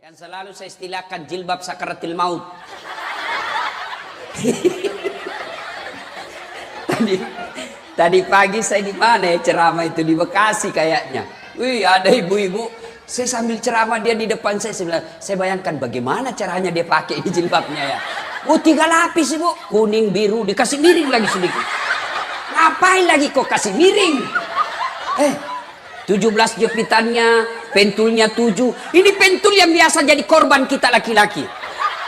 Yang selalu saya istilahkan jilbab sakaratil maut. Tadi pagi saya di mana ya ceramah itu, di Bekasi kayaknya. Wih, ada ibu-ibu. Saya sambil ceramah dia di depan saya bilang, saya bayangkan bagaimana caranya dia pakai ini jilbabnya ya. Oh, 3 lapis ibu, kuning biru dikasih miring lagi sedikit. Ngapain lagi kok kasih miring? 17 jepitannya, pentulnya 7. Ini pentul yang biasa jadi korban kita laki-laki.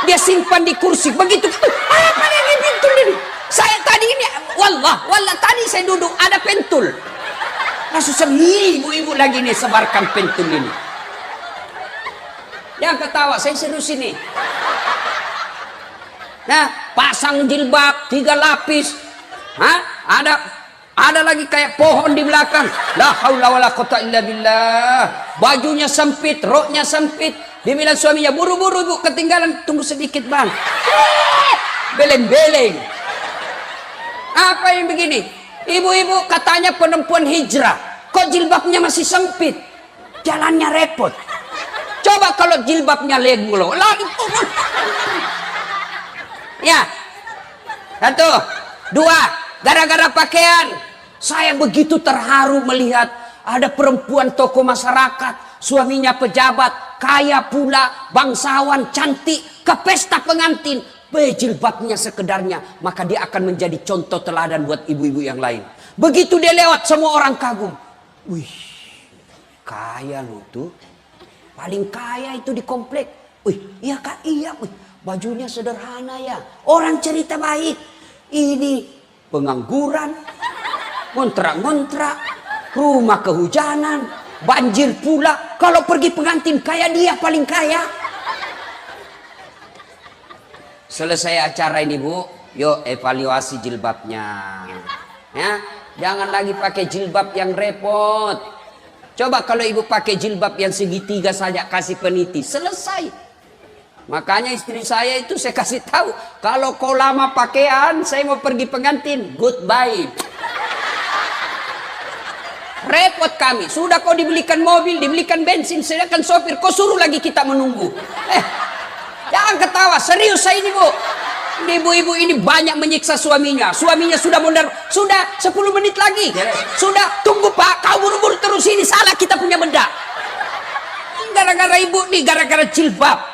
Dia simpan di kursi begitu. Apa ini pentul ini? Saya tadi ini, wallah tadi saya duduk ada pentul. Langsung sendiri ibu-ibu lagi nih sebarkan pentul ini. Jangan ketawa, saya serius ini. Nah, pasang jilbab 3 lapis. Ada lagi kayak pohon di belakang. La haula wala quwata illa billah. Bajunya sempit, roknya sempit. Dia bilang suaminya, buru-buru ibu ketinggalan, tunggu sedikit bang. Beleng-beleng. Apa yang begini? Ibu-ibu katanya perempuan hijrah. Kok jilbabnya masih sempit? Jalannya repot. Coba kalau jilbabnya leglo. Ya. 1, 2. Gara-gara pakaian, saya begitu terharu melihat ada perempuan tokoh masyarakat, suaminya pejabat, kaya pula, bangsawan, cantik, ke pesta pengantin, jilbabnya sekedarnya, maka dia akan menjadi contoh teladan buat ibu-ibu yang lain. Begitu dia lewat, semua orang kagum. Wih, kaya loh tuh, paling kaya itu di komplek. Wih, iya kak, iya, wih, bajunya sederhana ya, orang cerita baik. Ini pengangguran, ngontrak-ngontrak, rumah kehujanan, banjir pula. Kalau pergi pengantin kaya dia paling kaya. Selesai acara ini bu, yuk evaluasi jilbabnya. Ya, jangan lagi pakai jilbab yang repot. Coba kalau ibu pakai jilbab yang segitiga saja kasih peniti, selesai. Makanya istri saya itu saya kasih tahu, kalau kau lama pakaian, saya mau pergi pengantin, goodbye. Repot kami, sudah kau dibelikan mobil, dibelikan bensin, sedangkan sopir, kau suruh lagi kita menunggu. Jangan ketawa, serius saya ini bu. Ibu-ibu ini banyak menyiksa suaminya. Suaminya sudah mondar, sudah 10 menit lagi. Sudah, tunggu pak, kau buru-buru terus ini, salah kita punya benda. Gara-gara ibu nih, gara-gara jilbab.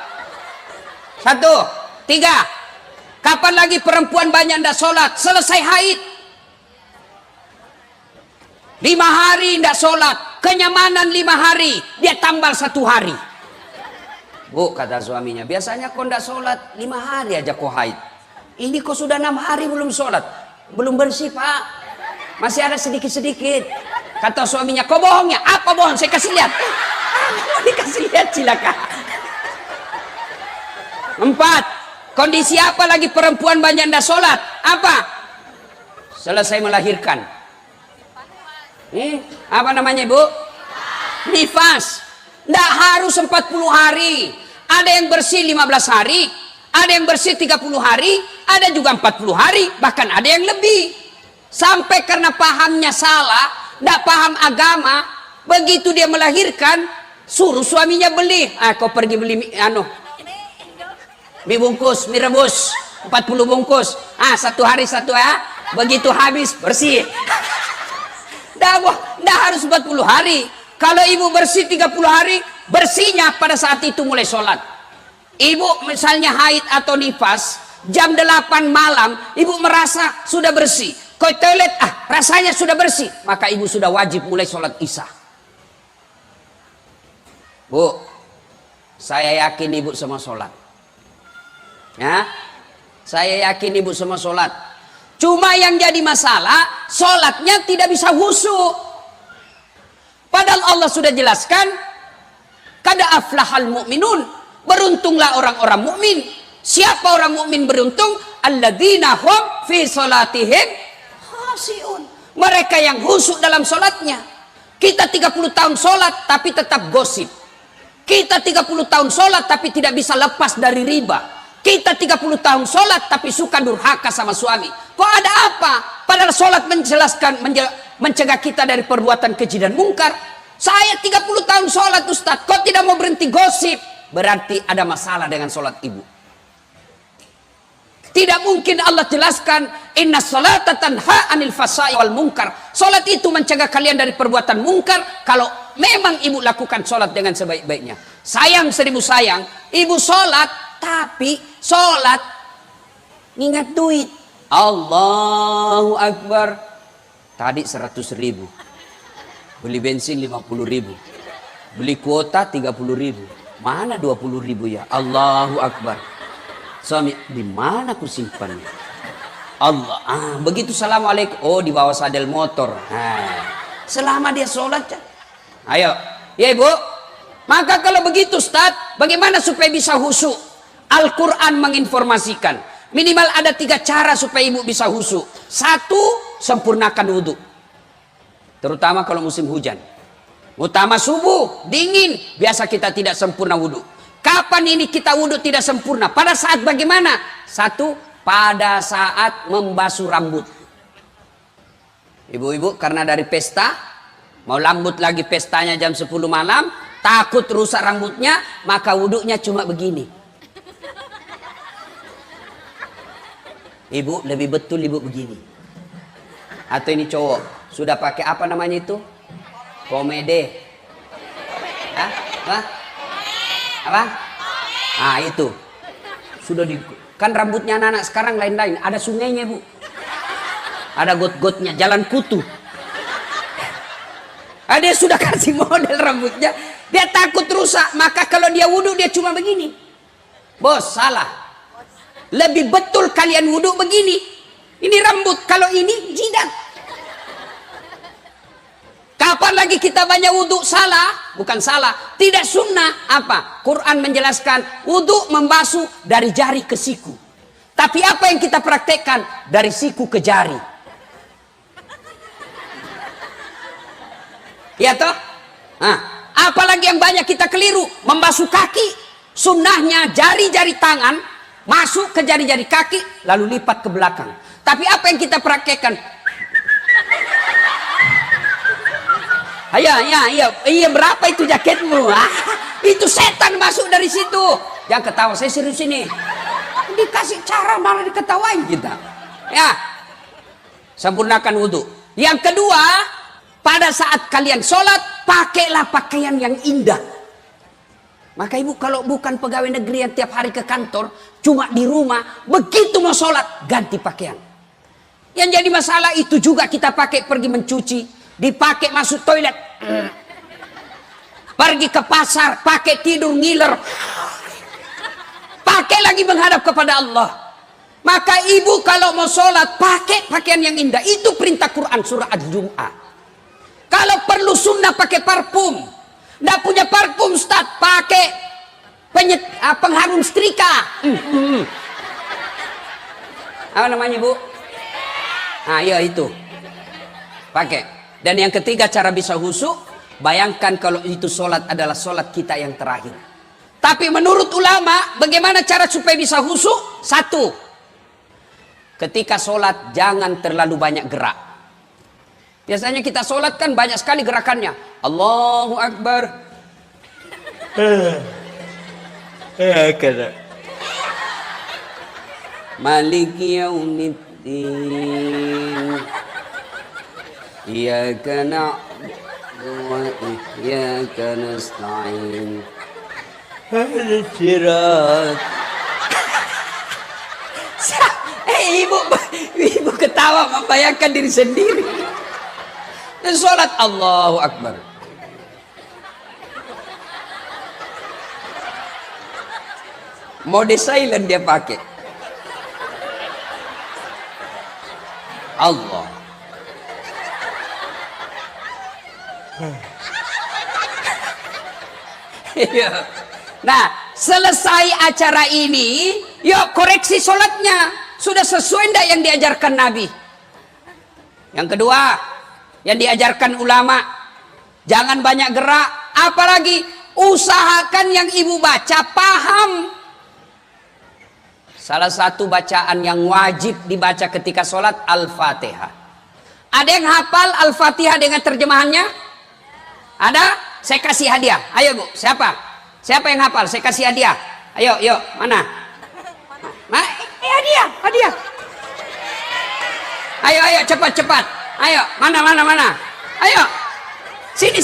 1, 3. Kapan lagi perempuan banyak ndak sholat? Selesai haid 5 hari ndak sholat, kenyamanan 5 hari, dia tambal 1 hari. Bu, kata suaminya, biasanya kau ndak sholat 5 hari aja kau haid. Ini kau sudah 6 hari belum sholat, belum bersih pak, masih ada sedikit-sedikit. Kata suaminya, kau bohong ya? Apa bohong? Saya kasih lihat. Mau dikasih lihat silakan. 4. Kondisi apa lagi perempuan banyak ndak sholat? Apa? Selesai melahirkan. Apa namanya ibu? Nifas. Ndak harus 40 hari. Ada yang bersih 15 hari, ada yang bersih 30 hari, ada juga 40 hari, bahkan ada yang lebih. Sampai karena pahamnya salah, ndak paham agama, begitu dia melahirkan, suruh suaminya beli. Kau pergi beli mie bungkus, mie rebus 40 bungkus. 1 hari 1 ya. Begitu habis bersih. Nggak harus 40 hari. Kalau ibu bersih 30 hari, bersihnya pada saat itu mulai sholat. Ibu misalnya haid atau nifas, jam 8 malam, ibu merasa sudah bersih. Ke toilet, rasanya sudah bersih. Maka ibu sudah wajib mulai sholat isya. Bu, saya yakin ibu semua sholat. Ya, saya yakin ibu semua sholat. Cuma yang jadi masalah, sholatnya tidak bisa khusyuk. Padahal Allah sudah jelaskan, kada aflahal mu'minun, beruntunglah orang-orang mukmin. Siapa orang mukmin beruntung? Alladzina hum fi sholatihim khashi'un. Mereka yang khusyuk dalam sholatnya. Kita 30 tahun sholat tapi tetap gosip. Kita 30 tahun sholat tapi tidak bisa lepas dari riba. Kita 30 tahun sholat tapi suka durhaka sama suami. Kok ada apa? Padahal sholat menjelaskan, mencegah kita dari perbuatan keji dan mungkar. Saya 30 tahun sholat Ustaz, kok tidak mau berhenti gosip? berarti ada masalah dengan sholat ibu. Tidak mungkin Allah jelaskan inna sholata tanha anil fasai wal munkar. Sholat itu mencegah kalian dari perbuatan mungkar. Kalau memang ibu lakukan sholat dengan sebaik-baiknya. Sayang seribu sayang, ibu sholat tapi sholat ingat duit. Allahu Akbar. Tadi 100.000, beli bensin 50.000, beli kuota 30.000, mana 20.000 ya? Allahu Akbar. Suami, di mana aku simpan? Allah, begitu assalamualaikum, oh di bawah sadel motor. Selama dia sholat, ayo, ya ibu. Maka kalau begitu Ustaz, bagaimana supaya bisa khusyuk? Al-Quran menginformasikan, minimal ada 3 cara supaya ibu bisa khusyuk. 1, sempurnakan wudhu, terutama kalau musim hujan. Utama subuh, dingin, biasa kita tidak sempurna wudhu. Kapan ini kita wudhu tidak sempurna? Pada saat bagaimana? 1, pada saat membasuh rambut. Ibu-ibu karena dari pesta, mau lambut lagi pestanya jam 10 malam, takut rusak rambutnya, maka wudhunya cuma begini. Ibu lebih betul ibu begini. Atau ini cowok, sudah pakai apa namanya itu? Pomade. Apa? Itu sudah kan rambutnya anak-anak sekarang lain-lain, ada sungainya bu, ada got-gotnya, jalan kutu. Dia sudah kasih model rambutnya, dia takut rusak, maka kalau dia wudhu dia cuma begini. Bos salah, lebih betul kalian wudhu begini. Ini rambut, kalau ini jidat. Kapan lagi kita banyak wudhu? Salah, bukan salah, tidak sunnah. Apa? Quran menjelaskan wudhu membasuh dari jari ke siku. Tapi apa yang kita praktekkan? Dari siku ke jari. Ya toh? Apalagi yang banyak kita keliru, membasuh kaki. Sunnahnya jari-jari tangan masuk ke jari-jari kaki, lalu lipat ke belakang. Tapi apa yang kita praktekkan? Iya, berapa itu jaketmu? Itu setan masuk dari situ. Jangan ketawa, saya serius ini. Dikasih cara malah diketawain kita. Ya, sempurnakan wudhu. Yang kedua, pada saat kalian sholat, pakailah pakaian yang indah. Maka ibu kalau bukan pegawai negeri yang tiap hari ke kantor, cuma di rumah, begitu mau sholat, ganti pakaian. Yang jadi masalah itu juga kita pakai pergi mencuci, dipakai masuk toilet, pergi ke pasar, pakai tidur ngiler, pakai lagi menghadap kepada Allah. Maka ibu kalau mau sholat pakai pakaian yang indah. Itu perintah Quran surah Al-Jum'ah. Kalau perlu sunnah pakai parfum, nggak punya parfum Ustaz, pakai pengharum setrika. Apa namanya bu? Ya itu pakai. Dan yang ketiga cara bisa khusyuk, bayangkan kalau itu sholat adalah sholat kita yang terakhir. Tapi menurut ulama, bagaimana cara supaya bisa khusyuk? 1, ketika sholat jangan terlalu banyak gerak. Biasanya kita sholat kan banyak sekali gerakannya. Allahu Akbar. Maliki yaumiddin. Iyyaka na'budu wa iyyaka nasta'in. Ihdinas. Ibu ketawa membayangkan diri sendiri. Dan sholat Allahu Akbar. Mode silent dia pakai. Allah. Nah, selesai acara ini, yuk koreksi sholatnya. Sudah sesuai enggak yang diajarkan Nabi? Yang kedua, yang diajarkan ulama, jangan banyak gerak. Apalagi usahakan yang ibu baca paham. Salah satu bacaan yang wajib dibaca ketika sholat Al-Fatihah. Ada yang hafal Al-Fatihah dengan terjemahannya? Ada? Saya kasih hadiah. Ayo bu, siapa? Siapa yang hafal? Saya kasih hadiah. Ayo, yuk, mana? Hadiah, hadiah. Ayo, cepat. Ayo, mana? Ayo. Sini,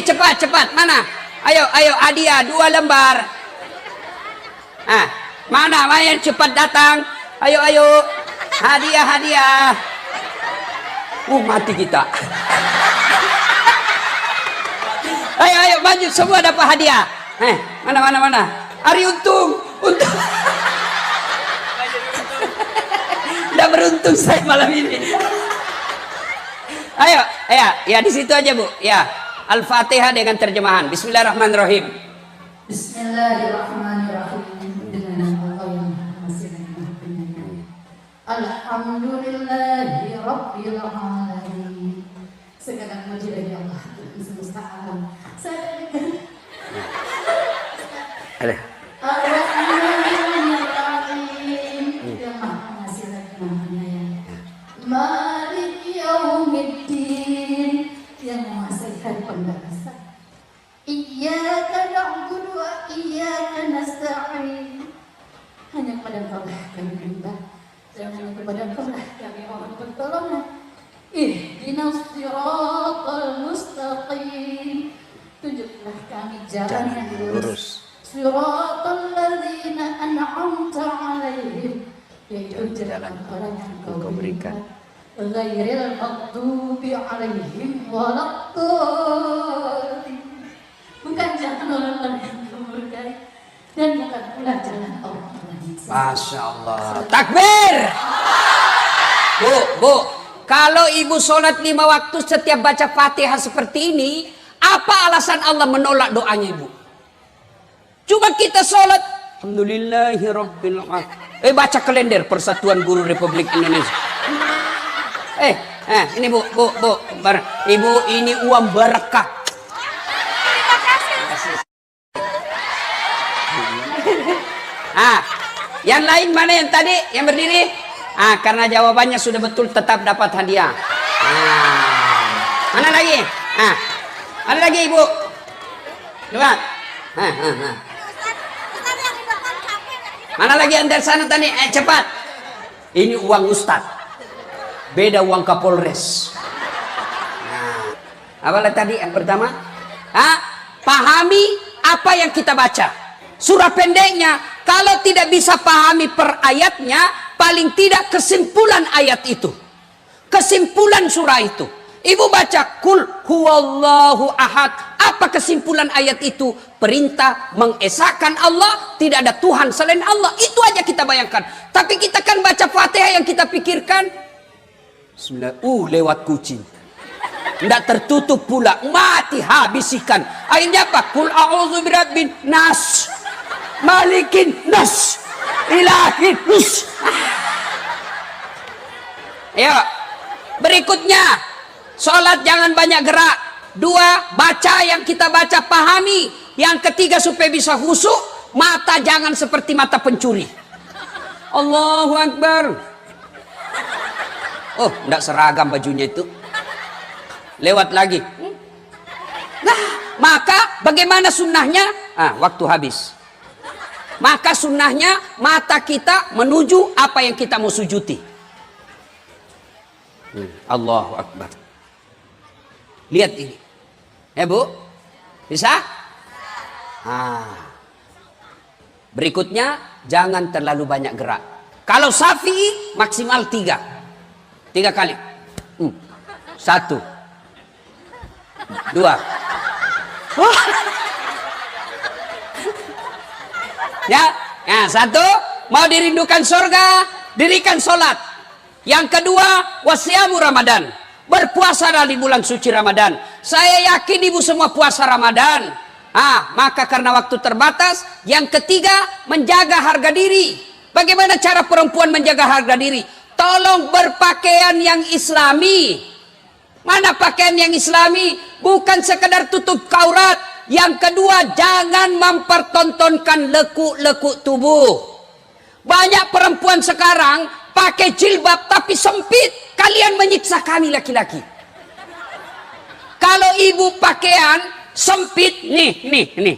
cepat. Mana? Ayo, hadiah 2 lembar. Mana yang cepat datang? Ayo. Hadiah. Mati kita. Ayo, maju semua dapat hadiah. Mana? Hari untung. Udah beruntung saya malam ini. Ayo, ya di situ aja Bu. Ya, Al-Fatihah dengan terjemahan. Bismillahirrahmanirrahim. Bismillahirrahmanirrahim. Dengan nama Allah yang Maha Pengasih dan Maha Penyayang. Alhamdulillahi Rabbil Alamin. Segala puji bagi Allah Tuhan semesta alam. Ar-Rahmanir-Rahim. Yang Maha Pengasih dan Maha Penyayang. Malik Yaumiddin. Yang menguasai hari pembalasan. Iyyaka na'budu wa iyyaka nasta'in. Hanya kepada Engkau lah kami menyembah, dan hanya kepada Engkau lah kami mohon pertolongan. Ihdinas siratal mustaqim. Tunjuklah kami jalan yang lurus. Siratal ladzina an'amta 'alaihim, yaitu jalan orang yang Engkau berikan. Ghairil maghdubi 'alaihim waladdallin. Bukan jalan orang-orang yang murkai, dan bukan pula jalan orang-orang yang sesat. Masya Allah. Takbir. Bu, kalau ibu sholat 5 waktu setiap baca Fatihah seperti ini, apa alasan Allah menolak doanya ibu? Coba kita sholat, Alhamdulillahirabbil alamin. Baca kalender Persatuan Guru Republik Indonesia. Ini bu, ibu ini uang berkah. Yang lain mana yang tadi yang berdiri? Karena jawabannya sudah betul tetap dapat hadiah. Mana lagi? Mana lagi ibu? Coba. Mana lagi yang dari sana tadi? Cepat. Ini uang Ustadz. Beda uang Kapolres. Apalah tadi yang pertama? Pahami apa yang kita baca. Surah pendeknya, kalau tidak bisa pahami per ayatnya, paling tidak kesimpulan ayat itu. Kesimpulan surah itu. Ibu baca, Kul huwallahu ahad. Apa kesimpulan ayat itu? Perintah mengesahkan Allah, tidak ada Tuhan selain Allah. Itu aja kita bayangkan. Tapi kita kan baca Fatihah yang kita pikirkan, lewat kucing. Tidak tertutup pula, mati habis ikan. Akhirnya apa? Kul a'udzu birabbin nas, malikin nas, ilahin nas. Ayo, berikutnya, sholat jangan banyak gerak. 2, baca yang kita baca pahami. Yang ketiga, supaya bisa khusyuk, mata jangan seperti mata pencuri. Allahu Akbar. Tidak seragam bajunya itu. Lewat lagi. Nah, maka bagaimana sunnahnya? Waktu habis. Maka sunnahnya mata kita menuju apa yang kita mau sujudi. Allahu Akbar. Lihat ini. Ya Bu? Bisa? Berikutnya, jangan terlalu banyak gerak. Kalau Syafi'i maksimal 3 kali. 1, 2. Ya, 1, mau dirindukan surga, dirikan sholat. Yang kedua, wasyamu Ramadan, berpuasa di bulan suci Ramadan. Saya yakin ibu semua puasa Ramadan. Maka karena waktu terbatas, yang ketiga, menjaga harga diri. Bagaimana cara perempuan menjaga harga diri? Tolong berpakaian yang islami. Mana pakaian yang islami? Bukan sekedar tutup aurat. Yang kedua, jangan mempertontonkan lekuk-lekuk tubuh. Banyak perempuan sekarang pakai jilbab tapi sempit. Kalian menyiksa kami laki-laki. Kalau ibu pakaian sempit nih.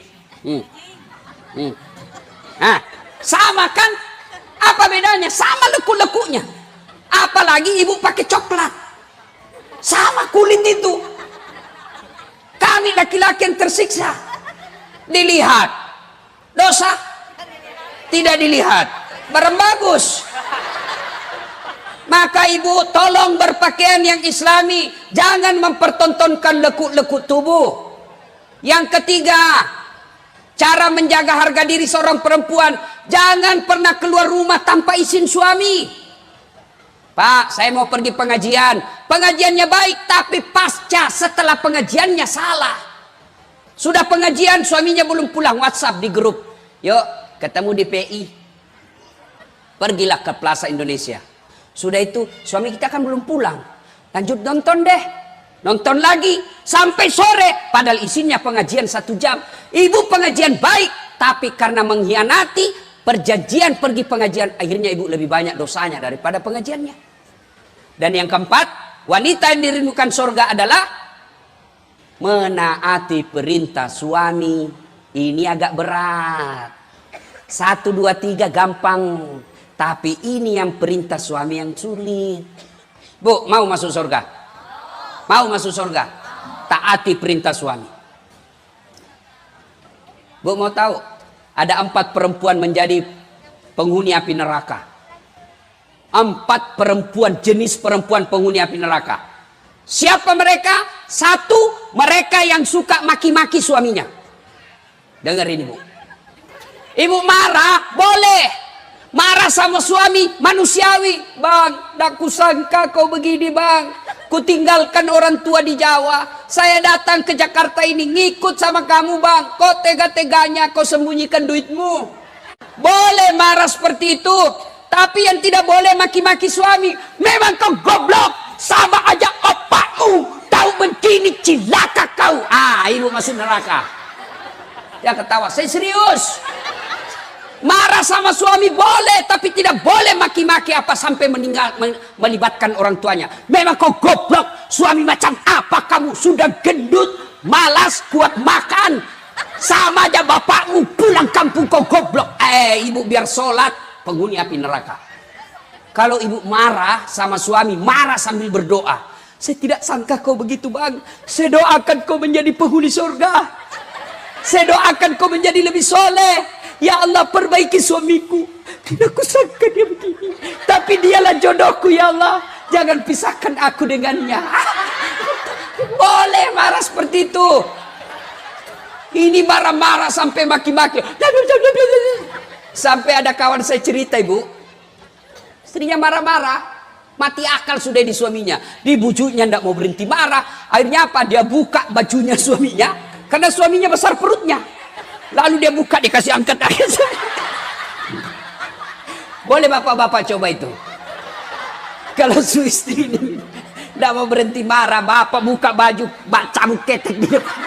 Nah, sama kan? Apa bedanya? Sama lekuk-lekuknya. Apalagi ibu pakai coklat. Sama kulit itu. Kami laki-laki yang tersiksa. Dilihat. Dosa? Tidak dilihat. Barang bagus. Maka ibu tolong berpakaian yang islami. Jangan mempertontonkan lekuk-lekuk tubuh. Yang ketiga, cara menjaga harga diri seorang perempuan. Jangan pernah keluar rumah tanpa izin suami. Pak, saya mau pergi pengajian. Pengajiannya baik, tapi pasca setelah pengajiannya salah. Sudah pengajian, suaminya belum pulang. WhatsApp di grup. Yuk, ketemu di PI. Pergilah ke Plaza Indonesia. Sudah itu, suami kita kan belum pulang. Lanjut nonton deh. Nonton lagi sampai sore. Padahal isinya pengajian 1 jam. Ibu pengajian baik, tapi karena mengkhianati perjanjian pergi pengajian, akhirnya ibu lebih banyak dosanya daripada pengajiannya. Dan yang keempat, wanita yang dirindukan surga adalah menaati perintah suami. Ini agak berat. 1, 2, 3 gampang. Tapi ini yang perintah suami yang sulit. Bu, mau masuk surga? Mau masuk surga? Taati perintah suami. Bu mau tahu? Ada 4 perempuan menjadi penghuni api neraka. 4 perempuan, jenis perempuan penghuni api neraka. Siapa mereka? 1, mereka yang suka maki-maki suaminya. Dengerin ibu. Ibu marah, boleh. Marah sama suami, manusiawi. Bang, tak kusangka kau begini bang. Kutinggalkan orang tua di Jawa. Saya datang ke Jakarta ini ngikut sama kamu bang. Kau tega-teganya kau sembunyikan duitmu. Boleh marah seperti itu. Tapi yang tidak boleh maki-maki suami. Memang kau goblok. Sama aja opakmu. Tahu begini cilaka kau. Ah, ibu masuk neraka. Dia ketawa, saya serius. Marah sama suami boleh, tapi tidak boleh maki-maki apa sampai meninggal, melibatkan orang tuanya. Memang kau goblok. Suami macam apa kamu? Sudah gendut, malas, kuat makan. Sama aja bapakmu, pulang kampung kau goblok. Ibu biar sholat, penghuni api neraka. Kalau ibu marah sama suami, marah sambil berdoa. Saya tidak sangka kau begitu bang. Saya doakan kau menjadi penghuni surga. Saya doakan kau menjadi lebih soleh. Ya Allah, perbaiki suamiku. Tidak kusangka dia begini. Tapi dialah jodohku ya Allah. Jangan pisahkan aku dengannya. Boleh marah seperti itu. Ini marah-marah sampai maki-maki. Sampai ada kawan saya cerita ibu. Istrinya marah-marah. Mati akal sudah di suaminya. Di bujuknya tidak mau berhenti marah. Akhirnya apa? Dia buka bajunya suaminya. Karena suaminya besar perutnya. Lalu dia buka, dikasih angkat aja. Boleh bapak-bapak coba itu. Kalau su istri ini tidak mau berhenti marah, bapak buka baju, cabut ketek di depan.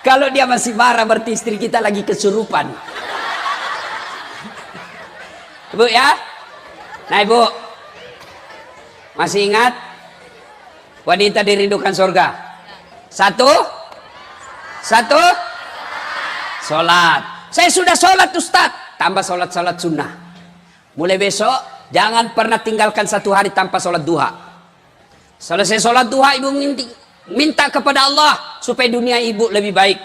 Kalau dia masih marah, berarti istri kita lagi kesurupan. Ibu ya. Nah ibu, masih ingat wanita dirindukan surga? Satu. Sholat. Saya sudah sholat Ustaz. Tambah sholat sunnah. Mulai besok jangan pernah tinggalkan 1 hari tanpa sholat duha. Selesai sholat duha ibu minta kepada Allah supaya dunia ibu lebih baik.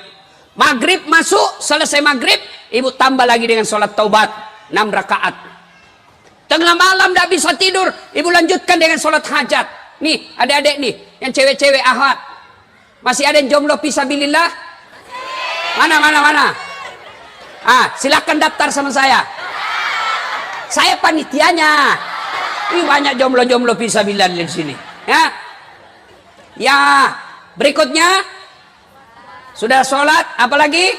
Maghrib masuk, selesai maghrib ibu tambah lagi dengan sholat taubat 6 rakaat. Tengah malam tidak bisa tidur, ibu lanjutkan dengan sholat hajat. Nih adik-adik nih yang cewek-cewek ahad. Masih ada yang jomblo fisabilillah? Mana? Silakan daftar sama saya. Saya panitianya. Ini banyak jomblo-jomblo fisabilillah di sini. Ya, berikutnya sudah sholat, apalagi?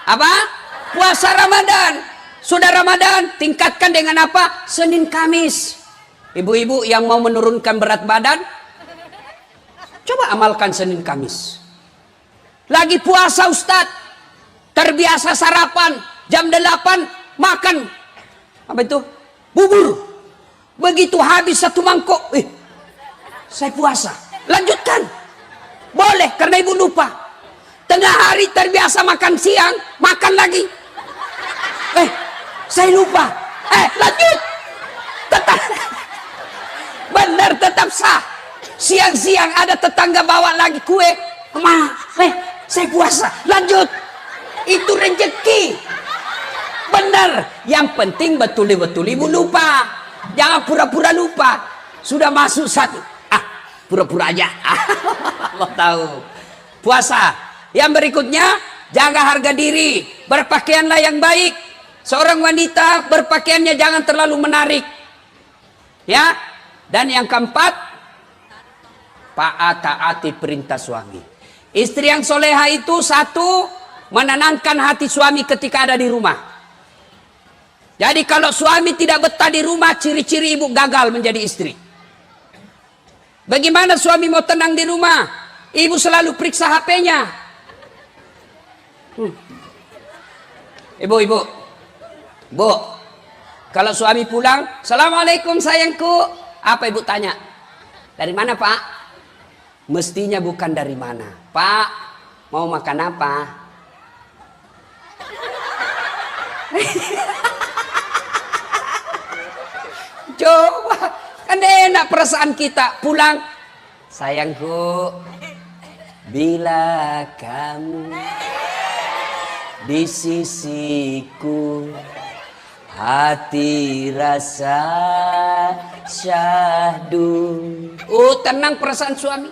Apa? Puasa Ramadan. Sudah Ramadan, tingkatkan dengan apa? Senin Kamis. Ibu-ibu yang mau menurunkan berat badan, coba amalkan Senin Kamis. Lagi puasa Ustadz, terbiasa sarapan jam 8 makan apa itu? Bubur. Begitu habis 1 mangkok, saya puasa. Lanjutkan. Boleh, karena ibu lupa. Tengah hari terbiasa makan siang, makan lagi. Saya lupa. Lanjut. Tetap. Benar, tetap sah. Siang-siang ada tetangga bawa lagi kue. Kemana? Saya puasa. Lanjut. Itu rezeki. Benar. Yang penting betul-betul ibu lupa. Jangan pura-pura lupa. Sudah masuk satu. Pura-pura aja. Allah tahu. Puasa. Yang berikutnya, jaga harga diri. Berpakaianlah yang baik. Seorang wanita berpakaiannya jangan terlalu menarik. Ya. Dan yang keempat, taati perintah suami. Istri yang soleha itu satu, menenangkan hati suami ketika ada di rumah. Jadi kalau suami tidak betah di rumah, ciri-ciri ibu gagal menjadi istri. Bagaimana suami mau tenang di rumah? Ibu selalu periksa HP-nya. Ibu, kalau suami pulang, Assalamualaikum sayangku. Apa ibu tanya? Dari mana pak? Mestinya bukan dari mana. Pak, mau makan apa? Coba, kan enak perasaan kita pulang. Sayangku, bila kamu di sisiku, hati rasa syahdu. Tenang perasaan suami.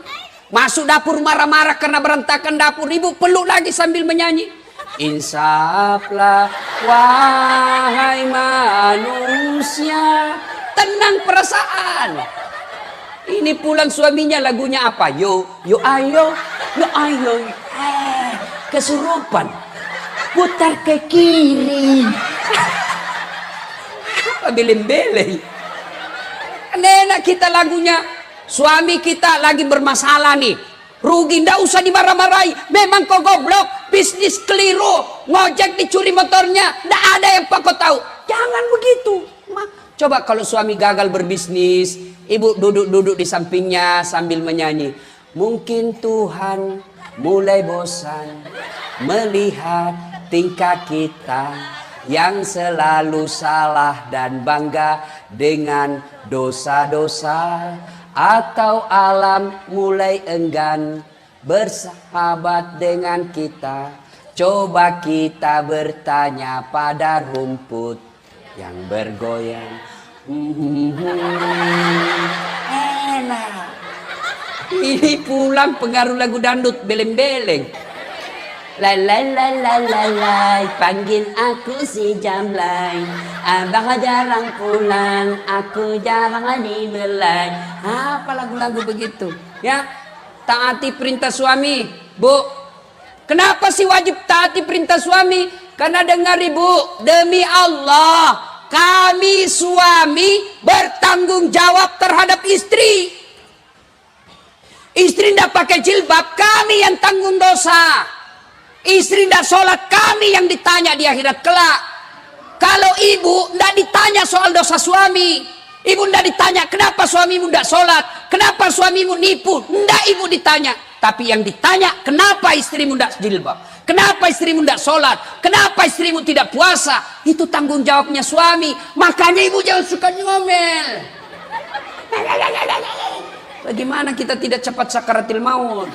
Masuk dapur marah-marah karena berantakan dapur. Ibu peluk lagi sambil menyanyi. Insaflah wahai manusia. Tenang perasaan. Ini pulang suaminya lagunya apa? Yo ayo. Kesurupan. Putar ke kiri. Beleng-beleng. Enak kita lagunya. Suami kita lagi bermasalah nih. Rugi, ndak usah dimarah-marahi. Memang kau goblok, bisnis keliru, ngojek dicuri motornya, ndak ada yang pak kau tahu. Jangan begitu. Coba kalau suami gagal berbisnis, ibu duduk-duduk di sampingnya sambil menyanyi. Mungkin Tuhan mulai bosan melihat tingkah kita yang selalu salah dan bangga dengan dosa-dosa, atau alam mulai enggan bersahabat dengan kita. Coba kita bertanya pada rumput yang bergoyang. Enak. Ini pulang pengaruh lagu dangdut beleng-beleng. La, panggil aku si Jamlay. Abang jarang pulang, aku jarang dibelai. Apa lagu-lagu begitu? Ya, taati perintah suami, Bu. Kenapa sih wajib taati perintah suami? Karena dengar ibu, demi Allah, kami suami bertanggung jawab terhadap istri. Istri tidak pakai jilbab, kami yang tanggung dosa. Istri tidak sholat, kami yang ditanya di akhirat kelak. Kalau ibu tidak ditanya soal dosa suami, ibu tidak ditanya kenapa suamimu tidak sholat, kenapa suamimu nipu, tidak ibu ditanya. Tapi yang ditanya, kenapa istrimu tidak jilbab, kenapa istrimu tidak sholat, kenapa istrimu tidak puasa. Itu tanggung jawabnya suami. Makanya ibu jangan suka ngomel. Bagaimana kita tidak cepat sakaratil maut?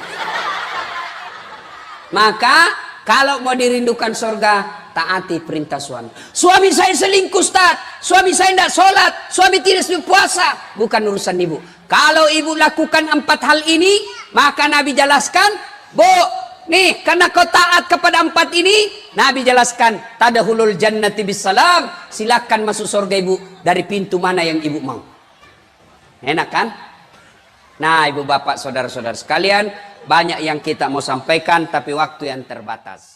Maka kalau mau dirindukan surga, taati perintah suami. Suami saya selingkuh, Ustaz. Suami saya tidak sholat, suami tidak puasa. Bukan urusan ibu. Kalau ibu lakukan 4 hal ini, maka Nabi jelaskan, Bu, nih karena kau taat kepada 4 ini, Nabi jelaskan, tadkhulul jannati bisalam. Silakan masuk surga ibu dari pintu mana yang ibu mau. Enak kan? Nah, ibu bapak saudara-saudara sekalian, banyak yang kita mau sampaikan tapi waktu yang terbatas.